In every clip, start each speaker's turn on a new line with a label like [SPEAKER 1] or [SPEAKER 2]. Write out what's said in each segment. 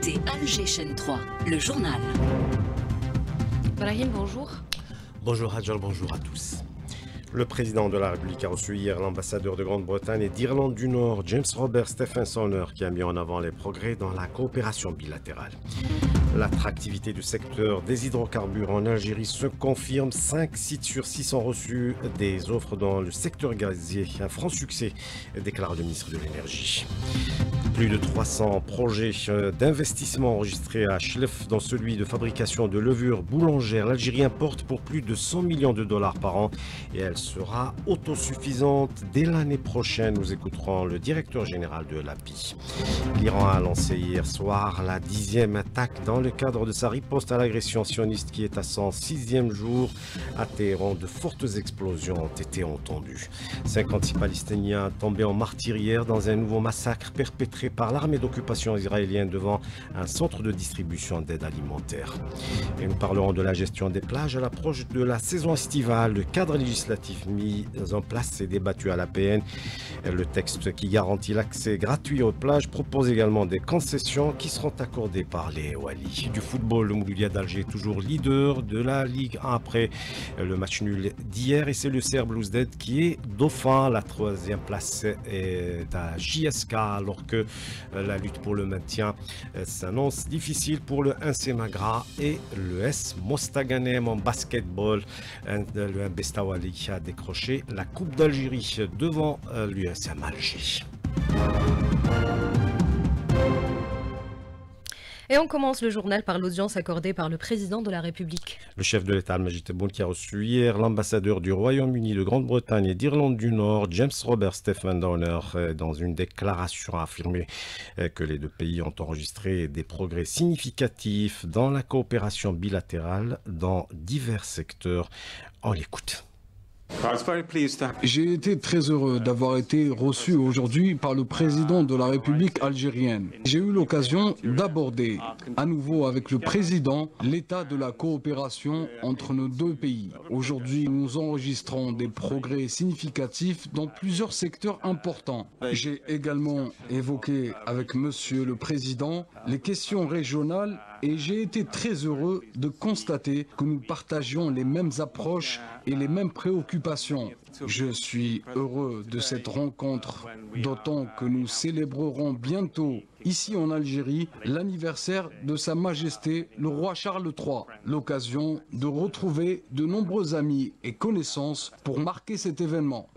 [SPEAKER 1] écoutez Alger Chaîne 3, le journal.
[SPEAKER 2] Brahim, bonjour.
[SPEAKER 3] Bonjour Hadjal, bonjour à tous. Le président de la République a reçu hier l'ambassadeur de Grande-Bretagne et d'Irlande du Nord, James Robert Stephenson, qui a mis en avant les progrès dans la coopération bilatérale. L'attractivité du secteur des hydrocarbures en Algérie se confirme. 5 sites sur 6 ont reçu des offres dans le secteur gazier. Un franc succès, déclare le ministre de l'Énergie. Plus de 300 projets d'investissement enregistrés à Chlef, dans celui de fabrication de levures boulangères. L'Algérie importe pour plus de 100 millions de dollars par an et elle sera autosuffisante dès l'année prochaine. Nous écouterons le directeur général de l'API. L'Iran a lancé hier soir la 10e attaque dans le cadre de sa riposte à l'agression sioniste qui est à son 6e jour. À Téhéran, de fortes explosions ont été entendues. 56 Palestiniens tombés en martyrs hier dans un nouveau massacre perpétré par l'armée d'occupation israélienne devant un centre de distribution d'aide alimentaire. Et nous parlerons de la gestion des plages à l'approche de la saison estivale. Le cadre législatif mis en place est débattu à l'APN. Le texte qui garantit l'accès gratuit aux plages propose également des concessions qui seront accordées par les Wali. Du football, le Mouloudia d'Alger est toujours leader de la Ligue 1 après le match nul d'hier et c'est le CR Belouizdad qui est dauphin. La 3e place est à JSK alors que la lutte pour le maintien s'annonce difficile pour le 1C Magra et le S Mostaganem en basketball. Le Bestawali a décroché la Coupe d'Algérie devant l'USM Alger.
[SPEAKER 2] Et on commence le journal par l'audience accordée par le président de la République.
[SPEAKER 3] Le chef de l'État, Al-Majid Tebboune, qui a reçu hier l'ambassadeur du Royaume-Uni, de Grande-Bretagne et d'Irlande du Nord, James Robert Stephenson, dans une déclaration a affirmé que les deux pays ont enregistré des progrès significatifs dans la coopération bilatérale dans divers secteurs. On l'écoute.
[SPEAKER 4] J'ai été très heureux d'avoir été reçu aujourd'hui par le président de la République algérienne. J'ai eu l'occasion d'aborder à nouveau avec le président l'état de la coopération entre nos deux pays. Aujourd'hui, nous enregistrons des progrès significatifs dans plusieurs secteurs importants. J'ai également évoqué avec monsieur le président les questions régionales et j'ai été très heureux de constater que nous partagions les mêmes approches et les mêmes préoccupations. Je suis heureux de cette rencontre, d'autant que nous célébrerons bientôt, ici en Algérie, l'anniversaire de Sa Majesté le roi Charles III, l'occasion de retrouver de nombreux amis et connaissances pour marquer cet événement.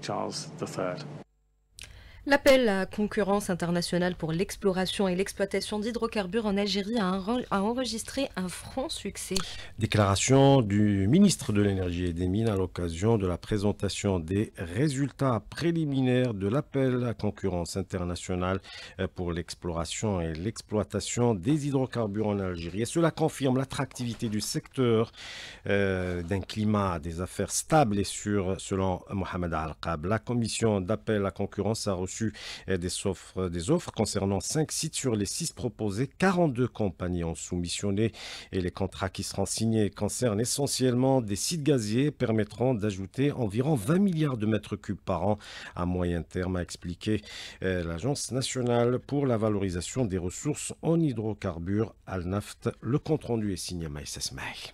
[SPEAKER 2] L'appel à concurrence internationale pour l'exploration et l'exploitation d'hydrocarbures en Algérie a enregistré un franc succès.
[SPEAKER 3] Déclaration du ministre de l'Énergie et des Mines à l'occasion de la présentation des résultats préliminaires de l'appel à concurrence internationale pour l'exploration et l'exploitation des hydrocarbures en Algérie. Et cela confirme l'attractivité du secteur d'un climat des affaires stable et sûr, selon Mohamed Al-Qab. La commission d'appel à concurrence a reçu des offres concernant 5 sites sur les 6 proposés. 42 compagnies ont soumissionné et les contrats qui seront signés concernent essentiellement des sites gaziers permettront d'ajouter environ 20 milliards de mètres cubes par an à moyen terme, a expliqué l'Agence nationale pour la valorisation des ressources en hydrocarbures, Al-Naft. Le compte-rendu est signé Maïs Esmaï.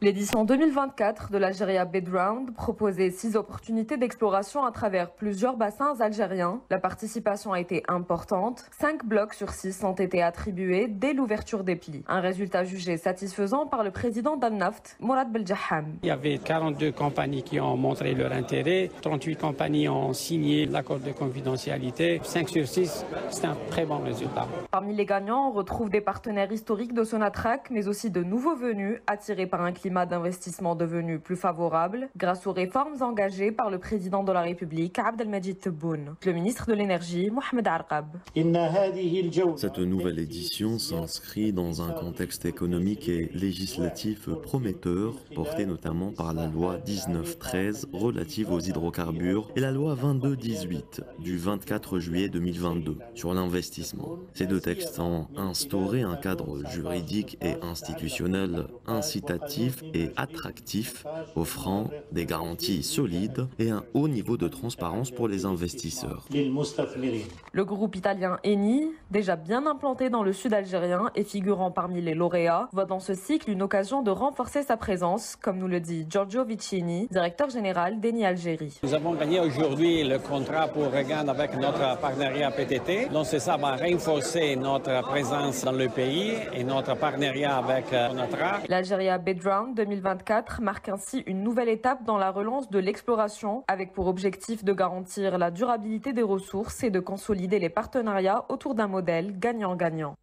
[SPEAKER 5] L'édition 2024 de l'Algeria Bid Round proposait 6 opportunités d'exploration à travers plusieurs bassins algériens. La participation a été importante. 5 blocs sur 6 ont été attribués dès l'ouverture des plis. Un résultat jugé satisfaisant par le président d'Al-Naft, Mourad Beljaham.
[SPEAKER 6] Il y avait 42 compagnies qui ont montré leur intérêt. 38 compagnies ont signé l'accord de confidentialité. 5 sur 6, c'est un très bon résultat.
[SPEAKER 5] Parmi les gagnants, on retrouve des partenaires historiques de Sonatrach, mais aussi de nouveaux venus attirés par un climat d'investissement devenu plus favorable grâce aux réformes engagées par le président de la République, Abdelmajid Tebboune. Le ministre de l'Énergie, Mohamed Al-Qab.
[SPEAKER 7] Cette nouvelle édition s'inscrit dans un contexte économique et législatif prometteur, porté notamment par la loi 1913 relative aux hydrocarbures et la loi 2218 du 24 juillet 2022 sur l'investissement. Ces deux textes ont instauré un cadre juridique et institutionnel incitatif compétitif et attractif, offrant des garanties solides et un haut niveau de transparence pour les investisseurs.
[SPEAKER 5] Le groupe italien Eni, déjà bien implanté dans le sud algérien et figurant parmi les lauréats, voit dans ce cycle une occasion de renforcer sa présence, comme nous le dit Giorgio Vicini, directeur général d'Eni Algérie.
[SPEAKER 6] Nous avons gagné aujourd'hui le contrat pour Regan avec notre partenariat PTT. Donc ça va renforcer notre présence dans le pays et notre partenariat avec Onatra.
[SPEAKER 5] L'Algeria Bedround 2024 marque ainsi une nouvelle étape dans la relance de l'exploration, avec pour objectif de garantir la durabilité des ressources et de consolider les partenariats autour d'un modèle gagnant-gagnant.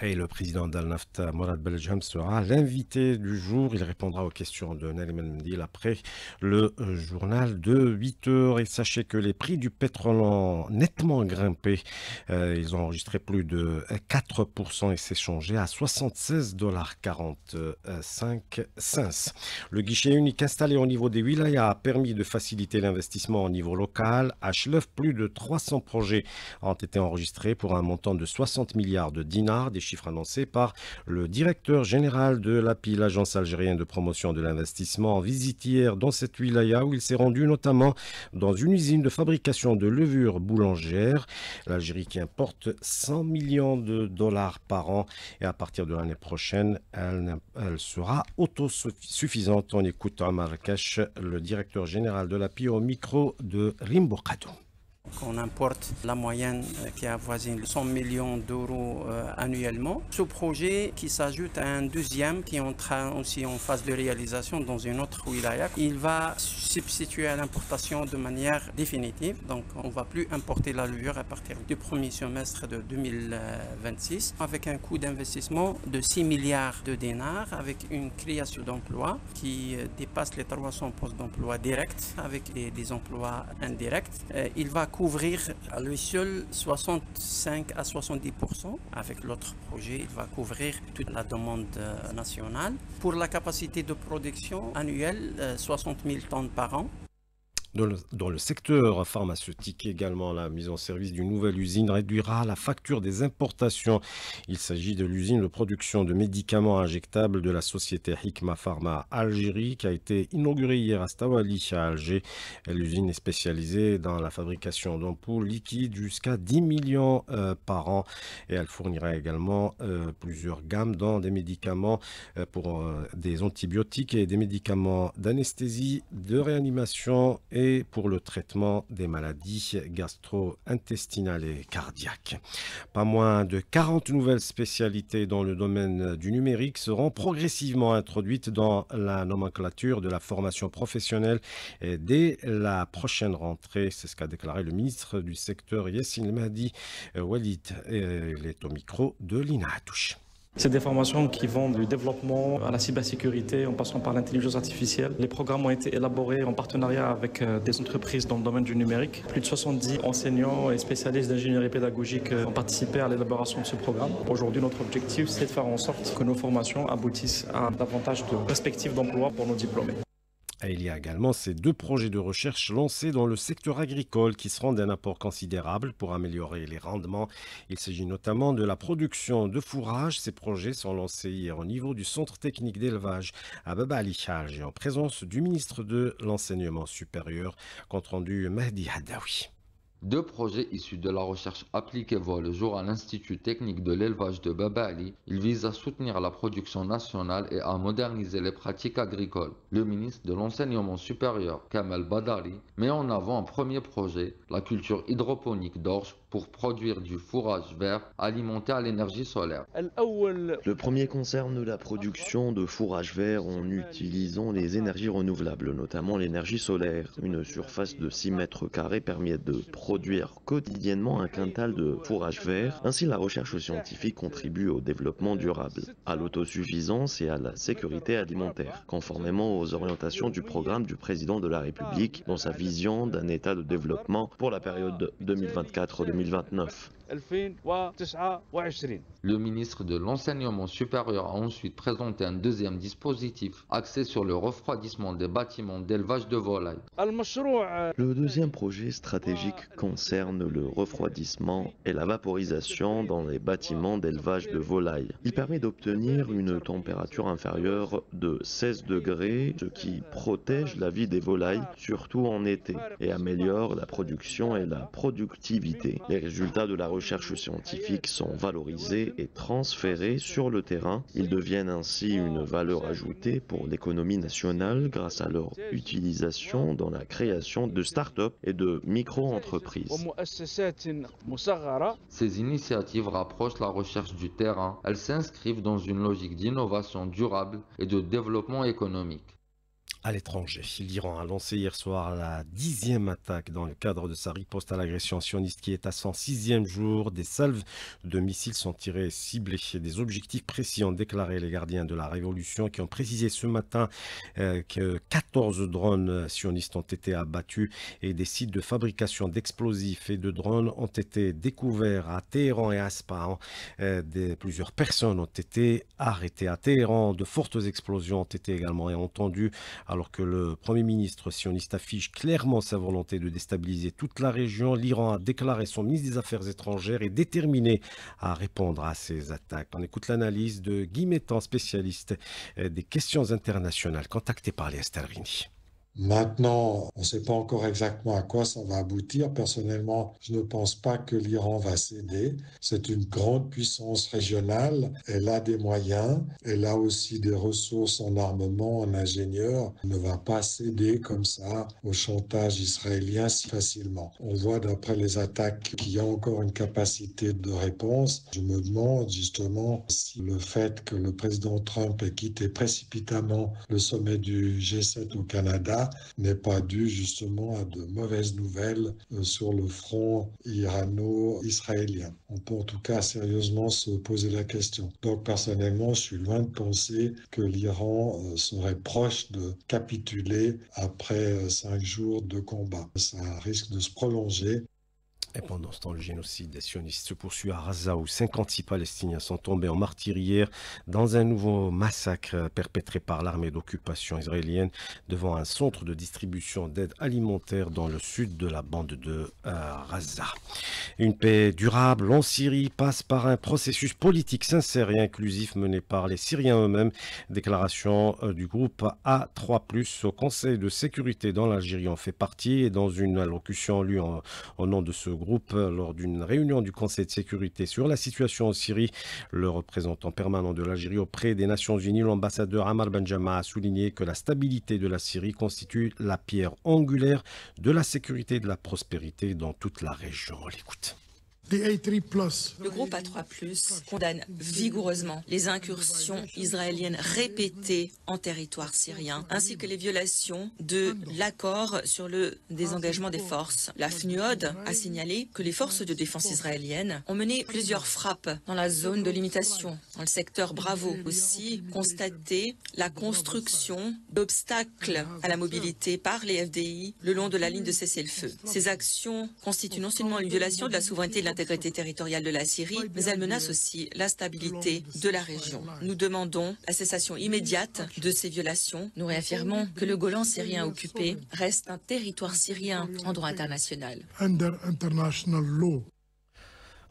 [SPEAKER 3] Et le président d'Al-Nafta, Morad Beljem, sera l'invité du jour. Il répondra aux questions de Nariman Mendil après le journal de 8 heures. Et sachez que les prix du pétrole ont nettement grimpé. Ils ont enregistré plus de 4% et s'échangeaient à $76,45. Le guichet unique installé au niveau des wilayas a permis de faciliter l'investissement au niveau local. À Chlef, plus de 300 projets ont été enregistrés pour un montant de 60 milliards de dinars. Des chiffres annoncés par le directeur général de l'API, l'Agence algérienne de promotion de l'investissement, en visite hier dans cette wilaya où il s'est rendu notamment dans une usine de fabrication de levures boulangères. L'Algérie qui importe 100 millions de dollars par an et à partir de l'année prochaine, elle sera autosuffisante. On écoute Omar Kesh, le directeur général de l'API au micro de Rimbo Kadou.
[SPEAKER 8] On importe la moyenne qui avoisine 100 millions d'euros annuellement. Ce projet qui s'ajoute à un deuxième qui est aussi en phase de réalisation dans une autre wilaya, il va substituer à l'importation de manière définitive. Donc on ne va plus importer la levure à partir du premier semestre de 2026 avec un coût d'investissement de 6 milliards de dinars avec une création d'emplois qui dépasse les 300 postes d'emploi directs avec des emplois indirects. Il va couvrir à lui seul 65 à 70%. Avec l'autre projet, il va couvrir toute la demande nationale. Pour la capacité de production annuelle, 60 000 tonnes par an.
[SPEAKER 3] Dans le secteur pharmaceutique également, la mise en service d'une nouvelle usine réduira la facture des importations. Il s'agit de l'usine de production de médicaments injectables de la société Hikma Pharma Algérie qui a été inaugurée hier à Stawali à Alger. L'usine est spécialisée dans la fabrication d'ampoules liquides jusqu'à 10 millions par an et elle fournira également plusieurs gammes dans des médicaments pour des antibiotiques et des médicaments d'anesthésie, de réanimation et pour le traitement des maladies gastro-intestinales et cardiaques. Pas moins de 40 nouvelles spécialités dans le domaine du numérique seront progressivement introduites dans la nomenclature de la formation professionnelle dès la prochaine rentrée. C'est ce qu'a déclaré le ministre du secteur Yassine Mahdi Walid. Il est au micro de Lina Hatouche.
[SPEAKER 9] C'est des formations qui vont du développement à la cybersécurité en passant par l'intelligence artificielle. Les programmes ont été élaborés en partenariat avec des entreprises dans le domaine du numérique. Plus de 70 enseignants et spécialistes d'ingénierie pédagogique ont participé à l'élaboration de ce programme. Aujourd'hui, notre objectif, c'est de faire en sorte que nos formations aboutissent à davantage de perspectives d'emploi pour nos diplômés.
[SPEAKER 3] Et il y a également ces deux projets de recherche lancés dans le secteur agricole qui seront d'un apport considérable pour améliorer les rendements. Il s'agit notamment de la production de fourrage. Ces projets sont lancés hier au niveau du centre technique d'élevage à Baba Ali Alger en présence du ministre de l'Enseignement supérieur. Compte rendu Mahdi Haddaoui.
[SPEAKER 10] Deux projets issus de la recherche appliquée voient le jour à l'Institut technique de l'élevage de Baba Ali. Ils visent à soutenir la production nationale et à moderniser les pratiques agricoles. Le ministre de l'Enseignement supérieur, Kamal Badari, met en avant un premier projet, la culture hydroponique d'orge pour produire du fourrage vert alimenté à l'énergie solaire.
[SPEAKER 11] Le premier concerne la production de fourrage vert en utilisant les énergies renouvelables, notamment l'énergie solaire. Une surface de 6 mètres carrés permet de produire quotidiennement un quintal de fourrage vert. Ainsi, la recherche scientifique contribue au développement durable, à l'autosuffisance et à la sécurité alimentaire, conformément aux orientations du programme du président de la République dans sa vision d'un état de développement pour la période 2024-2030. 2029.
[SPEAKER 10] Le ministre de l'Enseignement supérieur a ensuite présenté un deuxième dispositif axé sur le refroidissement des bâtiments d'élevage de volailles.
[SPEAKER 11] Le deuxième projet stratégique concerne le refroidissement et la vaporisation dans les bâtiments d'élevage de volailles. Il permet d'obtenir une température inférieure de 16 degrés, ce qui protège la vie des volailles, surtout en été, et améliore la production et la productivité. Les résultats de la recherche scientifique sont valorisés et transférés sur le terrain. Ils deviennent ainsi une valeur ajoutée pour l'économie nationale grâce à leur utilisation dans la création de start-up et de micro-entreprises.
[SPEAKER 10] Ces initiatives rapprochent la recherche du terrain. Elles s'inscrivent dans une logique d'innovation durable et de développement économique.
[SPEAKER 3] À l'étranger, l'Iran a lancé hier soir la 10e attaque dans le cadre de sa riposte à l'agression sioniste qui est à son 6e jour. Des salves de missiles sont tirées et ciblées. Des objectifs précis ont déclaré les gardiens de la révolution qui ont précisé ce matin que 14 drones sionistes ont été abattus et des sites de fabrication d'explosifs et de drones ont été découverts à Téhéran et à Ispahan. Plusieurs personnes ont été arrêtées à Téhéran. De fortes explosions ont été également entendues. Alors que le Premier ministre sioniste affiche clairement sa volonté de déstabiliser toute la région, l'Iran a déclaré son ministre des Affaires étrangères est déterminé à répondre à ces attaques. On écoute l'analyse de Guy Mettan, spécialiste des questions internationales, contacté par les Estalrini.
[SPEAKER 12] Maintenant, on ne sait pas encore exactement à quoi ça va aboutir. Personnellement, je ne pense pas que l'Iran va céder. C'est une grande puissance régionale. Elle a des moyens. Elle a aussi des ressources en armement, en ingénieurs. Elle ne va pas céder comme ça au chantage israélien si facilement. On voit d'après les attaques qu'il y a encore une capacité de réponse. Je me demande justement si le fait que le président Trump ait quitté précipitamment le sommet du G7 au Canada n'est pas dû justement à de mauvaises nouvelles sur le front irano-israélien. On peut en tout cas sérieusement se poser la question. Donc personnellement, je suis loin de penser que l'Iran serait proche de capituler après 5 jours de combat. Ça risque de se prolonger.
[SPEAKER 3] Et pendant ce temps, le génocide des sionistes se poursuit à Gaza où 56 Palestiniens sont tombés en martyrs hier dans un nouveau massacre perpétré par l'armée d'occupation israélienne devant un centre de distribution d'aide alimentaire dans le sud de la bande de Gaza. Une paix durable en Syrie passe par un processus politique sincère et inclusif mené par les Syriens eux-mêmes. Déclaration du groupe A3+, au Conseil de sécurité dans l'Algérie en fait partie et dans une allocution lue au nom de ce groupe lors d'une réunion du Conseil de sécurité sur la situation en Syrie. Le représentant permanent de l'Algérie auprès des Nations Unies, l'ambassadeur Amar Benjama, a souligné que la stabilité de la Syrie constitue la pierre angulaire de la sécurité et de la prospérité dans toute la région. On l'écoute.
[SPEAKER 13] Le groupe A3+, condamne vigoureusement les incursions israéliennes répétées en territoire syrien, ainsi que les violations de l'accord sur le désengagement des forces. La FNUOD a signalé que les forces de défense israéliennes ont mené plusieurs frappes dans la zone de limitation, dans le secteur Bravo. Aussi, constaté la construction d'obstacles à la mobilité par les FDI le long de la ligne de cessez-le-feu. Ces actions constituent non seulement une violation de la souveraineté et de l'intégrité territoriale de la Syrie, mais elles menacent aussi la stabilité de la région. Nous demandons la cessation immédiate de ces violations. Nous réaffirmons que le Golan syrien occupé reste un territoire syrien en droit international.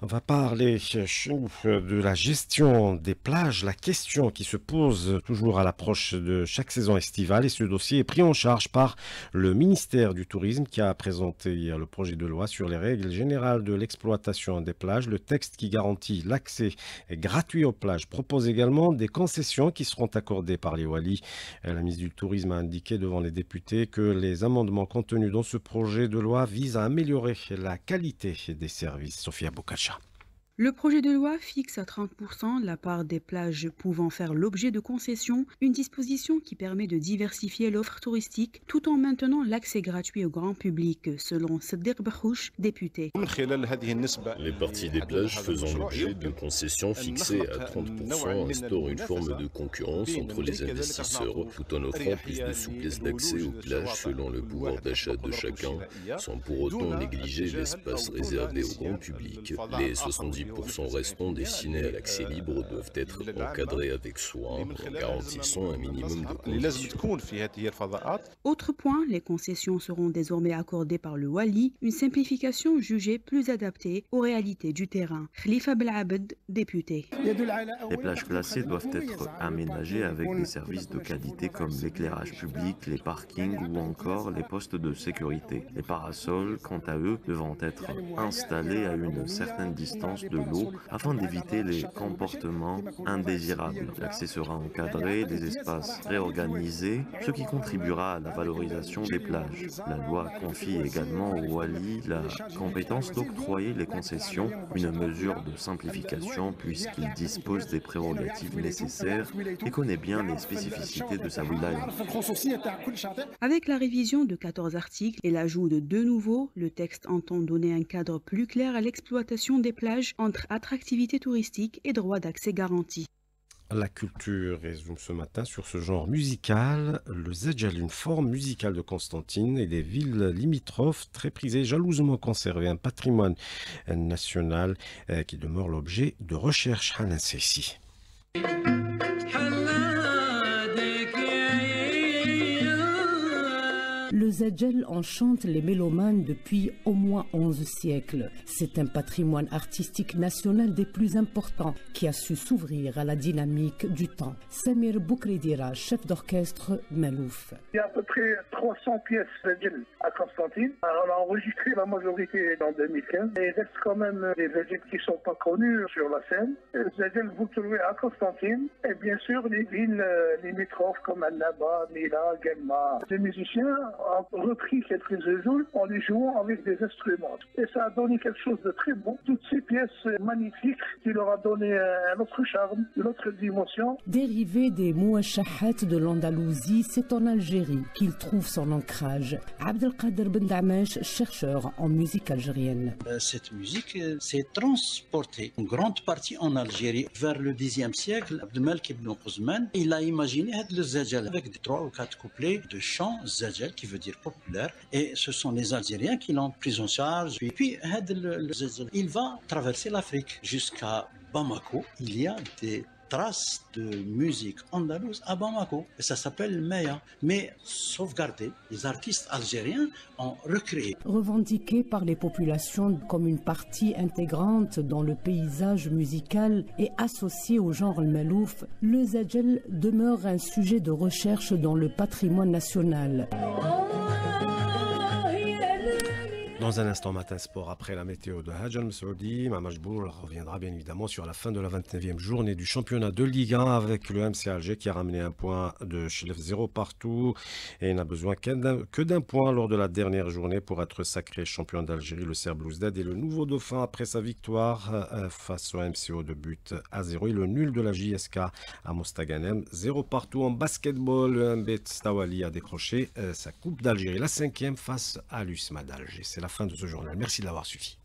[SPEAKER 3] On va parler de la gestion des plages, la question qui se pose toujours à l'approche de chaque saison estivale et ce dossier est pris en charge par le ministère du Tourisme qui a présenté hier le projet de loi sur les règles générales de l'exploitation des plages. Le texte qui garantit l'accès gratuit aux plages propose également des concessions qui seront accordées par les Walis. La ministre du Tourisme a indiqué devant les députés que les amendements contenus dans ce projet de loi visent à améliorer la qualité des services. Sophia Bokacha.
[SPEAKER 14] Le projet de loi fixe à 30% la part des plages pouvant faire l'objet de concessions, une disposition qui permet de diversifier l'offre touristique tout en maintenant l'accès gratuit au grand public, selon Sadiq Bahouch, député.
[SPEAKER 15] Les parties des plages faisant l'objet d'une concession fixée à 30% instaurent une forme de concurrence entre les investisseurs, tout en offrant plus de souplesse d'accès aux plages selon le pouvoir d'achat de chacun, sans pour autant négliger l'espace réservé au grand public. Les 70% restants destinés à l'accès libre doivent être encadrés avec soin en garantissant un minimum de conditions.
[SPEAKER 14] Autre point, les concessions seront désormais accordées par le Wali, une simplification jugée plus adaptée aux réalités du terrain. Khalifa Belabed, député.
[SPEAKER 11] Les plages classées doivent être aménagées avec des services de qualité comme l'éclairage public, les parkings ou encore les postes de sécurité. Les parasols, quant à eux, devront être installés à une certaine distance de l'eau afin d'éviter les comportements indésirables. L'accès sera encadré, les espaces réorganisés, ce qui contribuera à la valorisation des plages. La loi confie également au Wali la compétence d'octroyer les concessions, une mesure de simplification puisqu'il dispose des prérogatives nécessaires et connaît bien les spécificités de sa wilaya.
[SPEAKER 14] Avec la révision de 14 articles et l'ajout de 2 nouveaux, le texte entend donner un cadre plus clair à l'exploitation des plages entre attractivité touristique et droit d'accès garanti.
[SPEAKER 3] La culture résume ce matin sur ce genre musical, le Zedjel, une forme musicale de Constantine et des villes limitrophes très prisées, jalousement conservées, un patrimoine national qui demeure l'objet de recherche. Hanan Sessi.
[SPEAKER 16] Le Zedjel enchante les mélomanes depuis au moins 11 siècles. C'est un patrimoine artistique national des plus importants qui a su s'ouvrir à la dynamique du temps. Samir Boukridira, chef d'orchestre Malouf.
[SPEAKER 17] Il y a à peu près 300 pièces Zedjel à Constantine. On a enregistré la majorité en 2015. Il reste quand même des Zedjel qui ne sont pas connus sur la scène. Le Zedjel, vous trouvez à Constantine. Et bien sûr, les villes limitrophes comme Annaba, Mila, Guelma. Les musiciens ont repris quelques Zedjel en les jouant avec des instruments. Et ça a donné quelque chose de très bon. Toutes ces pièces magnifiques qui leur a donné un autre charme, une autre dimension.
[SPEAKER 16] Dérivé des Mouachahat de l'Andalousie, c'est en Algérie qu'il trouve son ancrage. Abdelkader Ben Damash, chercheur en musique algérienne.
[SPEAKER 18] Cette musique s'est transportée en grande partie en Algérie vers le Xe siècle. Abdelmalek ibn Quzman, il a imaginé le Zedjel avec 3 ou 4 couplets de chants Zedjel qui veut dire populaire, et ce sont les Algériens qui l'ont pris en charge. Puis le Zedjel, il va traverser l'Afrique jusqu'à Bamako. Il y a des traces de musique andalouse à Bamako, et ça s'appelle Maya, mais sauvegardé. Les artistes algériens ont recréé.
[SPEAKER 16] Revendiqué par les populations comme une partie intégrante dans le paysage musical et associé au genre Malouf, le Zedjel demeure un sujet de recherche dans le patrimoine national.
[SPEAKER 3] Dans un instant, Matin Sport, après la météo de Hadj Al-Msoudi, Mamajboul reviendra bien évidemment sur la fin de la 29e journée du championnat de Ligue 1 avec le MC Alger qui a ramené un point de Chlef 0 partout et n'a besoin que d'un point lors de la dernière journée pour être sacré champion d'Algérie. Le Serbe Blouzdad est le nouveau dauphin après sa victoire face au MCO de but à 0 et le nul de la JSK à Mostaganem. 0 partout en basketball. Le Mbet Stawali a décroché sa Coupe d'Algérie, la 5e face à l'USMA d'Alger. C'est la fin de ce journal. Merci de l'avoir suivi.